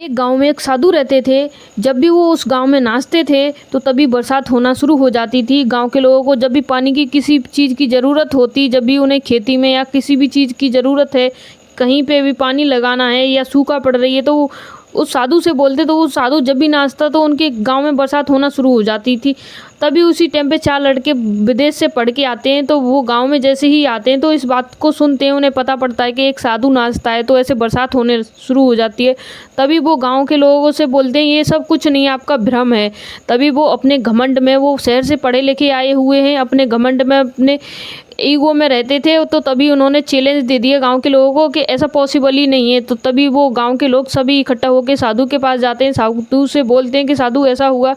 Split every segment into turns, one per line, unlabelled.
एक गांव में एक साधु रहते थे। जब भी वो उस गांव में नाचते थे तो तभी बरसात होना शुरू हो जाती थी। गांव के लोगों को जब भी पानी की किसी चीज़ की ज़रूरत होती, जब भी उन्हें खेती में या किसी भी चीज़ की ज़रूरत है, कहीं पे भी पानी लगाना है या सूखा पड़ रही है, तो वो उस साधु से बोलते, तो वो साधु जब भी नाचता तो उनके गांव में बरसात होना शुरू हो जाती थी। तभी उसी टाइम पे 4 लड़के विदेश से पढ़ के आते हैं, तो वो गांव में जैसे ही आते हैं तो इस बात को सुनते हैं, उन्हें पता पड़ता है कि एक साधु नाचता है, तो ऐसे बरसात होने शुरू हो जाती है। तभी वो गांव के लोगों से बोलते हैं ये सब कुछ नहीं, आपका भ्रम है। तभी वो अपने घमंड में, वो शहर से पढ़े लिखे आए हुए हैं, अपने घमंड में, अपने ईगो में रहते थे, तो तभी उन्होंने चैलेंज दे दिया गांव के लोगों को कि ऐसा पॉसिबल ही नहीं है। तो तभी वो गांव के लोग सभी इकट्ठा होकर साधु के पास जाते हैं, साधु से बोलते हैं कि साधु ऐसा हुआ।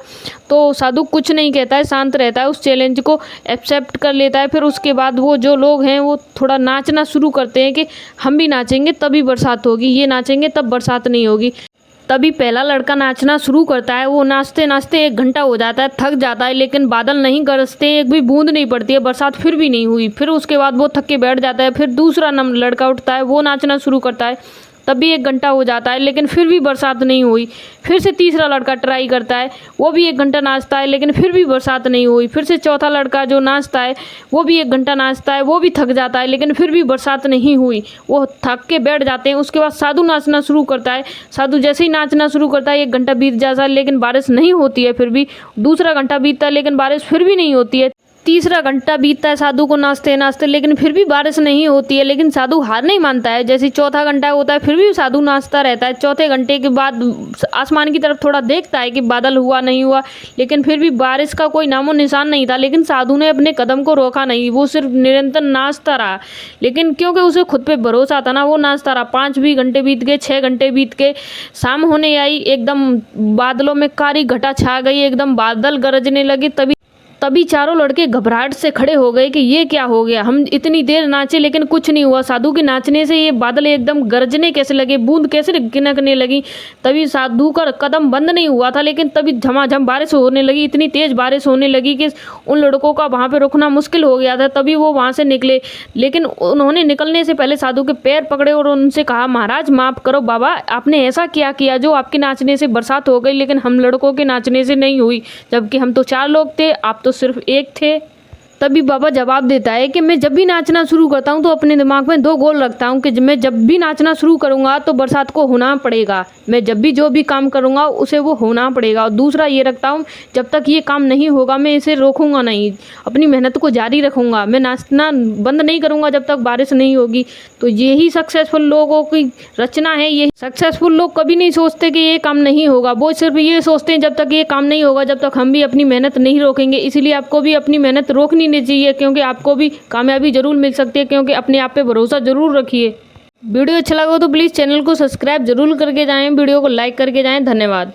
तो साधु कुछ नहीं कहता है, शांत रहता है, उस चैलेंज को एक्सेप्ट कर लेता है। फिर उसके बाद वो जो लोग हैं वो थोड़ा नाचना शुरू करते हैं कि हम भी नाचेंगे तभी बरसात होगी, ये नाचेंगे तब बरसात नहीं होगी। तभी पहला लड़का नाचना शुरू करता है। वो नाचते नाचते 1 घंटा हो जाता है, थक जाता है, लेकिन बादल नहीं गरजते, एक भी बूंद नहीं पड़ती है, बरसात फिर भी नहीं हुई। फिर उसके बाद वो थक के बैठ जाता है। फिर दूसरा लड़का उठता है, वो नाचना शुरू करता है, तभी 1 घंटा हो जाता है, लेकिन फिर भी बरसात नहीं हुई। फिर से तीसरा लड़का ट्राई करता है, वो भी 1 घंटा नाचता है, लेकिन फिर भी बरसात नहीं हुई। फिर से चौथा लड़का जो नाचता है वो भी 1 घंटा नाचता है, वो भी थक जाता है, लेकिन फिर भी बरसात नहीं हुई, वो थक के बैठ जाते हैं। उसके बाद साधु नाचना शुरू करता है। साधु जैसे ही नाचना शुरू करता है 1 घंटा बीत जाता है, लेकिन बारिश नहीं होती है। फिर भी दूसरा घंटा बीतता है, लेकिन बारिश फिर भी नहीं होती है। तीसरा घंटा बीतता है साधु को नाचते नाचते, लेकिन फिर भी बारिश नहीं होती है। लेकिन साधु हार नहीं मानता है। जैसे चौथा घंटा होता है फिर भी साधु नाचता रहता है। चौथे घंटे के बाद आसमान की तरफ थोड़ा देखता है कि बादल हुआ नहीं हुआ, लेकिन फिर भी बारिश का कोई नामो निशान नहीं था। लेकिन साधु ने अपने कदम को रोका नहीं, वो सिर्फ निरंतर नाचता रहा। लेकिन क्योंकि उसे खुद पे भरोसा था ना, वो नाचता रहा। 5 भी घंटे बीत गए, 6 घंटे बीत गए, शाम होने आई, एकदम बादलों में कारी घटा छा गई, एकदम बादल गरजने लगे। तभी चारों लड़के घबराहट से खड़े हो गए कि ये क्या हो गया, हम इतनी देर नाचे लेकिन कुछ नहीं हुआ। साधु के नाचने से ये बादल एकदम गरजने कैसे लगे, बूंद कैसे गिनकने लगी। तभी साधु का कदम बंद नहीं हुआ था, लेकिन तभी झमाझम बारिश होने लगी। इतनी तेज बारिश होने लगी कि उन लड़कों का वहाँ पे रुकना मुश्किल हो गया था। तभी वो वहाँ से निकले, लेकिन उन्होंने निकलने से पहले साधु के पैर पकड़े और उनसे कहा, महाराज माफ़ करो बाबा, आपने ऐसा क्या किया जो आपके नाचने से बरसात हो गई, लेकिन हम लड़कों के नाचने से नहीं हुई, जबकि हम तो 4 लोग थे, आप तो सिर्फ 1 थे। तभी बाबा जवाब देता है कि मैं जब भी नाचना शुरू करता हूँ तो अपने दिमाग में 2 गोल रखता हूँ कि मैं जब भी नाचना शुरू करूँगा तो बरसात को होना पड़ेगा, मैं जब भी जो भी काम करूँगा उसे वो होना पड़ेगा। और दूसरा ये रखता हूँ, जब तक ये काम नहीं होगा मैं इसे रोकूंगा नहीं, अपनी मेहनत को जारी रखूँगा, मैं नाचना बंद नहीं करूँगा जब तक बारिश नहीं होगी। तो यही सक्सेसफुल लोगों की रचना है। ये सक्सेसफुल लोग कभी नहीं सोचते कि ये काम नहीं होगा, वो सिर्फ ये सोचते हैं जब तक ये काम नहीं होगा, जब तक हम भी अपनी मेहनत नहीं रोकेंगे। इसीलिए आपको भी अपनी मेहनत रोकनी नहीं चाहिए, क्योंकि आपको भी कामयाबी जरूर मिल सकती है। क्योंकि अपने आप पे भरोसा जरूर रखिए। वीडियो अच्छा लगा हो तो प्लीज़ चैनल को सब्सक्राइब जरूर करके जाएं, वीडियो को लाइक करके जाएं। धन्यवाद।